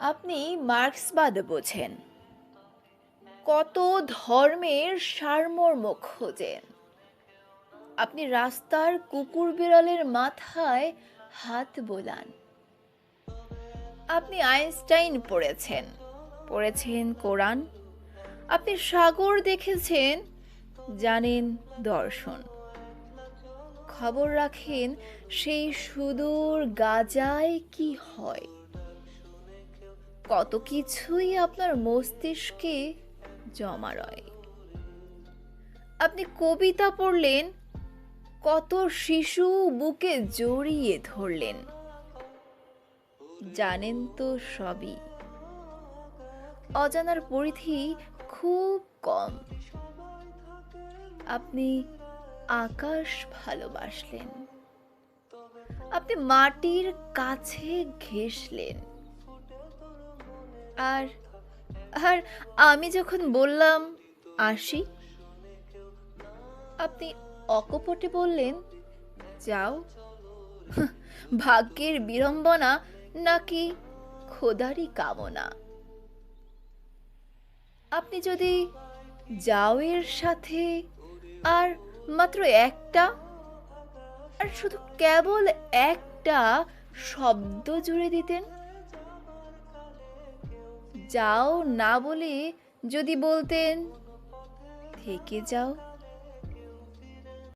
আপনি মার্ক্সবাদ বোঝেন, কত ধর্মের সারমর্ম খোঁজেন। আপনি রাস্তার কুকুর বিড়ালের মাথায় হাত বোলান। আপনি আইনস্টাইন পড়েছেন, পড়েছেন কোরআন। আপনি সাগর দেখেছেন, জানেন দর্শন। খবর রাখেন সেই সুদূর গাজায় কি হয়। কত কিছুই আপনার মস্তিষ্কে জমা রয়। আপনি কবিতা পড়লেন, কত শিশু বুকে জড়িয়ে ধরলেন। জানেন তো সবই, অজানার পরিধি খুব কম। আপনি আকাশ ভালোবাসলেন, আপনি মাটির কাছে ঘেঁষলেন। আর আর আমি যখন বললাম আসি, আপনি অকপটে বললেন যাও। ভাগ্যের বিড়ম্বনা নাকি খোদারই কামনা। আপনি যদি যাও এর সাথে আর মাত্র একটা, আর শুধু কেবল একটা শব্দ জুড়ে দিতেন, যাও না বলে যদি বলতেন থেকে যাও।